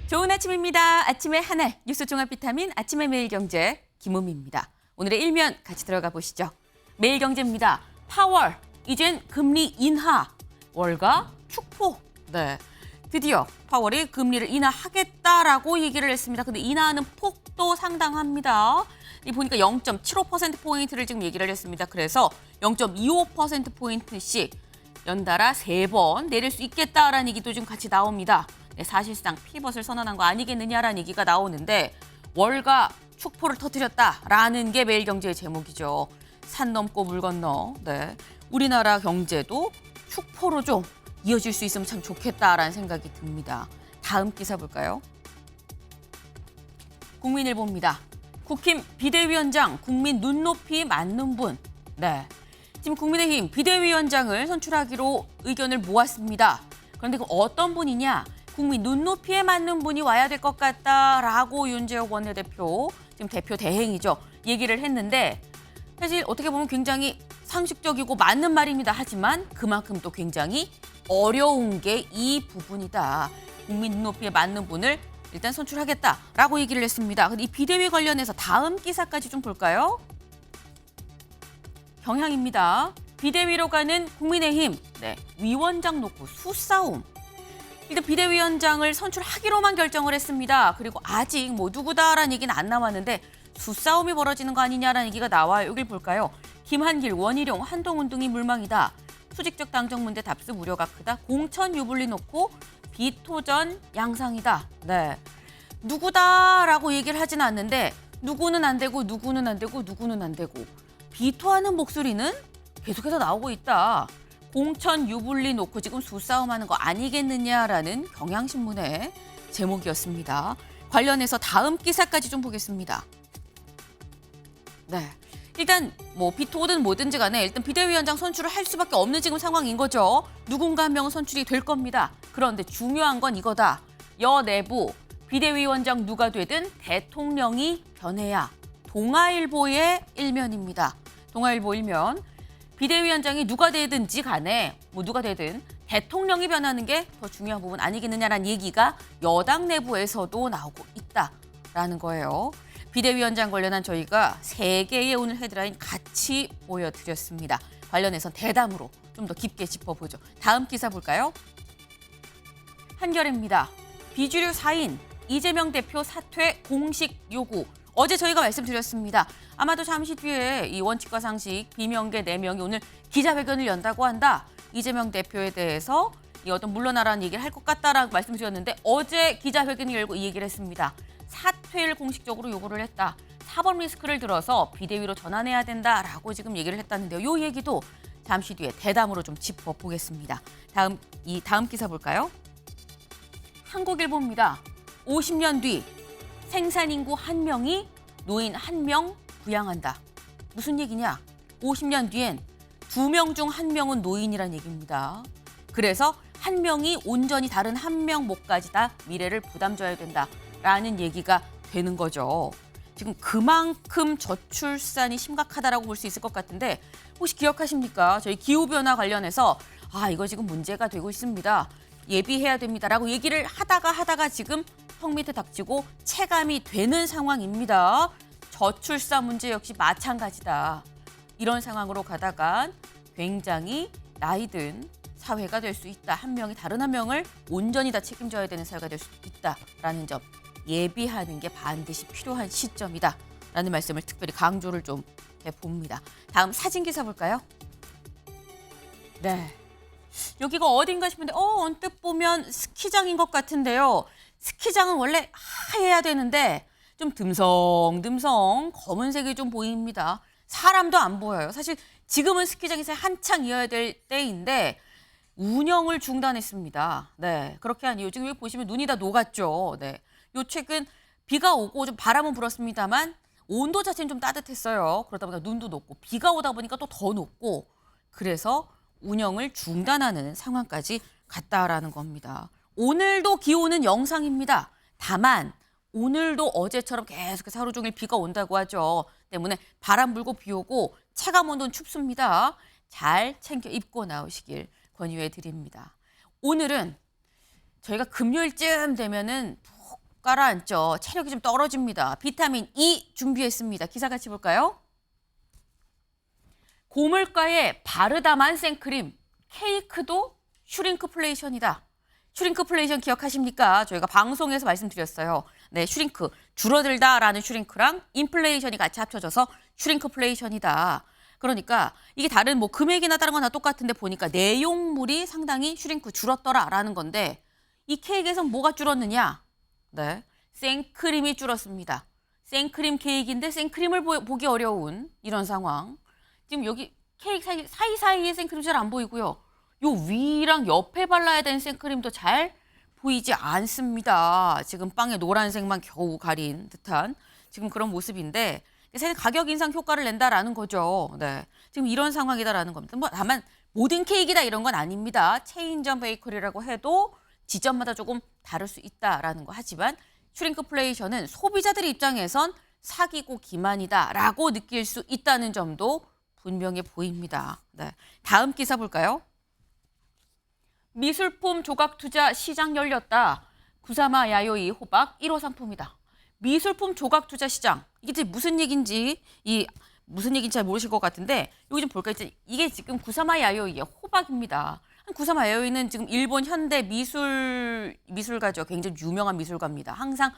좋은 아침입니다. 아침의 하나 뉴스 종합 비타민 아침의 매일경제 김우미입니다. 오늘의 일면 같이 들어가 보시죠. 매일경제입니다. 파월 이젠 금리 인하 월가 축포. 네, 드디어 파월이 금리를 인하하겠다라고 얘기를 했습니다. 근데 인하하는 폭도 상당합니다. 이 보니까 0.75%포인트를 지금 얘기를 했습니다. 그래서 0.25%포인트씩 연달아 3번 내릴 수 있겠다라는 얘기도 지금 같이 나옵니다. 네, 사실상 피벗을 선언한 거 아니겠느냐라는 얘기가 나오는데 월가 축포를 터뜨렸다라는 게 매일경제의 제목이죠. 산 넘고 물 건너. 네, 우리나라 경제도 축포로 좀 이어질 수 있으면 참 좋겠다라는 생각이 듭니다. 다음 기사 볼까요? 국민일보입니다. 국힘 비대위원장 국민 눈높이 맞는 분. 네, 지금 국민의힘 비대위원장을 선출하기로 의견을 모았습니다. 그런데 그 어떤 분이냐? 국민 눈높이에 맞는 분이 와야 될 것 같다라고 윤재욱 원내대표, 지금 대표 대행이죠, 얘기를 했는데 사실 어떻게 보면 굉장히 상식적이고 맞는 말입니다. 하지만 그만큼 또 굉장히 어려운 게 이 부분이다. 국민 눈높이에 맞는 분을 일단 선출하겠다라고 얘기를 했습니다. 근데 이 비대위 관련해서 다음 기사까지 좀 볼까요? 경향입니다. 비대위로 가는 국민의힘, 네, 위원장 놓고 수싸움. 일단 비대위원장을 선출하기로만 결정을 했습니다. 그리고 아직 뭐 누구다라는 얘기는 안 나왔는데 수싸움이 벌어지는 거 아니냐라는 얘기가 나와요. 여길 볼까요? 김한길, 원희룡, 한동훈 등이 물망이다. 수직적 당정 문제 답습 우려가 크다. 공천 유불리 놓고 비토전 양상이다. 네, 누구다라고 얘기를 하진 않는데 누구는 안 되고 누구는 안 되고 누구는 안 되고 비토하는 목소리는 계속해서 나오고 있다. 공천 유불리 놓고 지금 수싸움하는 거 아니겠느냐라는 경향신문의 제목이었습니다. 관련해서 다음 기사까지 좀 보겠습니다. 네, 일단 뭐 비토든 뭐든지 간에 일단 비대위원장 선출을 할 수밖에 없는 지금 상황인 거죠. 누군가 한 명은 선출이 될 겁니다. 그런데 중요한 건 이거다. 여 내부 비대위원장 누가 되든 대통령이 변해야. 동아일보의 일면입니다. 동아일보 일면. 비대위원장이 누가 되든지 간에 뭐 누가 되든 대통령이 변하는 게 더 중요한 부분 아니겠느냐라는 얘기가 여당 내부에서도 나오고 있다라는 거예요. 비대위원장 관련한 저희가 3개의 오늘 헤드라인 같이 보여드렸습니다. 관련해서 대담으로 좀 더 깊게 짚어보죠. 다음 기사 볼까요? 한겨레입니다. 비주류 4인 이재명 대표 사퇴 공식 요구. 어제 저희가 말씀드렸습니다. 아마도 잠시 뒤에 이 원칙과 상식 비명계 4명이 오늘 기자회견을 연다고 한다. 이재명 대표에 대해서 이 어떤 물러나라는 얘기를 할 것 같다라고 말씀드렸는데 어제 기자회견을 열고 이 얘기를 했습니다. 사퇴를 공식적으로 요구를 했다. 사법 리스크를 들어서 비대위로 전환해야 된다라고 지금 얘기를 했다는데요. 이 얘기도 잠시 뒤에 대담으로 좀 짚어보겠습니다. 다음 기사 볼까요? 한국일보입니다. 50년 뒤 생산인구 1명이 노인 1명 부양한다. 무슨 얘기냐? 50년 뒤엔 2명 중 1명은 노인이란 얘기입니다. 그래서 1명이 온전히 다른 1명 몫까지 다 미래를 부담져야 된다라는 얘기가 되는 거죠. 지금 그만큼 저출산이 심각하다라고 볼 수 있을 것 같은데 혹시 기억하십니까? 저희 기후변화 관련해서 이거 지금 문제가 되고 있습니다. 예비해야 됩니다라고 얘기를 하다가 지금 턱 밑에 닥치고 체감이 되는 상황입니다. 저출산 문제 역시 마찬가지다. 이런 상황으로 가다간 굉장히 나이든 사회가 될 수 있다. 1명이 다른 1명을 온전히 다 책임져야 되는 사회가 될 수 있다라는 점, 예비하는 게 반드시 필요한 시점이다라는 말씀을 특별히 강조를 좀 해봅니다. 다음 사진 기사 볼까요? 네, 여기가 어딘가 싶은데 언뜻 보면 스키장인 것 같은데요. 스키장은 원래 하얘야 되는데 좀 듬성듬성 검은색이 좀 보입니다. 사람도 안 보여요. 사실 지금은 스키장에서 한창 이어야 될 때인데 운영을 중단했습니다. 네, 그렇게 한 이유, 지금 여기 보시면 눈이 다 녹았죠. 네, 요 최근 비가 오고 좀 바람은 불었습니다만 온도 자체는 좀 따뜻했어요. 그러다 보니까 눈도 녹고 비가 오다 보니까 또 더 녹고 그래서 운영을 중단하는 상황까지 갔다라는 겁니다. 오늘도 기온은 영상입니다. 다만 오늘도 어제처럼 계속해서 하루 종일 비가 온다고 하죠. 때문에 바람 불고 비 오고 체감 온도는 춥습니다. 잘 챙겨 입고 나오시길 권유해 드립니다. 오늘은 저희가 금요일쯤 되면은 가라앉죠. 체력이 좀 떨어집니다. 비타민 E 준비했습니다. 기사 같이 볼까요? 고물가에 바르다만 생크림, 케이크도 슈링크플레이션이다. 슈링크플레이션 기억하십니까? 저희가 방송에서 말씀드렸어요. 네, 슈링크, 줄어들다라는 슈링크랑 인플레이션이 같이 합쳐져서 슈링크플레이션이다. 그러니까 이게 다른 뭐 금액이나 다른 건 다 똑같은데 보니까 내용물이 상당히 슈링크 줄었더라라는 건데 이 케이크에서 뭐가 줄었느냐? 네, 생크림이 줄었습니다. 생크림 케이크인데 생크림을 보기 어려운 이런 상황. 지금 여기 케이크 사이사이에 생크림 잘 안 보이고요. 요 위랑 옆에 발라야 되는 생크림도 잘 보이지 않습니다. 지금 빵에 노란색만 겨우 가린 듯한 지금 그런 모습인데 사실 가격 인상 효과를 낸다라는 거죠. 네, 지금 이런 상황이다라는 겁니다. 뭐 다만 모든 케이크다 이런 건 아닙니다. 체인점 베이커리라고 해도 지점마다 조금 다를 수 있다라는 거. 하지만 슈링크플레이션은 소비자들의 입장에선 사기고 기만이다라고 느낄 수 있다는 점도 분명해 보입니다. 네, 다음 기사 볼까요? 미술품 조각 투자 시장 열렸다. 구사마 야요이 호박 1호 상품이다. 미술품 조각 투자 시장. 이게 무슨 얘기인지 잘 모르실 것 같은데 여기 좀 볼까요? 이게 지금 구사마 야요이의 호박입니다. 구사마 야요이는 지금 일본 현대 미술가죠. 굉장히 유명한 미술가입니다. 항상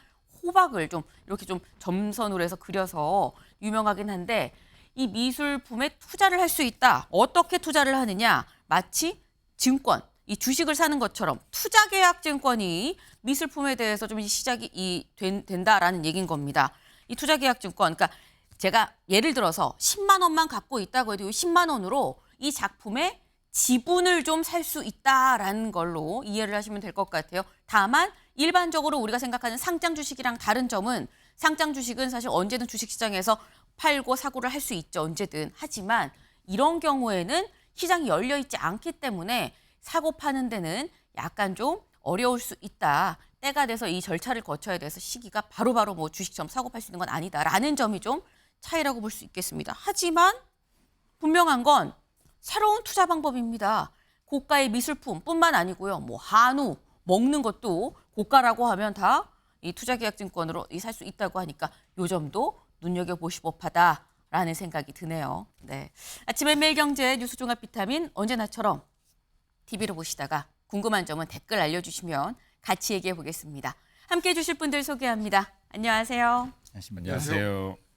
호박을 좀 이렇게 좀 점선으로 해서 그려서 유명하긴 한데 이 미술품에 투자를 할 수 있다. 어떻게 투자를 하느냐? 마치 증권, 이 주식을 사는 것처럼 투자계약증권이 미술품에 대해서 좀 시작이 된다라는 얘기인 겁니다. 이 투자계약증권, 그러니까 제가 예를 들어서 10만 원만 갖고 있다고 해도 이 10만 원으로 이 작품의 지분을 좀 살 수 있다라는 걸로 이해를 하시면 될 것 같아요. 다만 일반적으로 우리가 생각하는 상장 주식이랑 다른 점은 상장 주식은 사실 언제든 주식시장에서 팔고 사고를 할 수 있죠. 언제든. 하지만 이런 경우에는 시장이 열려 있지 않기 때문에 사고 파는 데는 약간 좀 어려울 수 있다. 때가 돼서 이 절차를 거쳐야 돼서 시기가 바로바로 뭐 주식처럼 사고 팔 수 있는 건 아니다라는 점이 좀 차이라고 볼 수 있겠습니다. 하지만 분명한 건 새로운 투자 방법입니다. 고가의 미술품뿐만 아니고요. 뭐 한우, 먹는 것도 고가라고 하면 다 이 투자계약증권으로 살 수 있다고 하니까 요 점도 눈여겨보실 법하다라는 생각이 드네요. 네, 아침에 매일경제 뉴스 종합 비타민 언제나처럼 TV로 보시다가 궁금한 점은 댓글 알려주시면 같이 얘기해 보겠습니다. 함께해 주실 분들 소개합니다. 안녕하세요. 안녕하세요.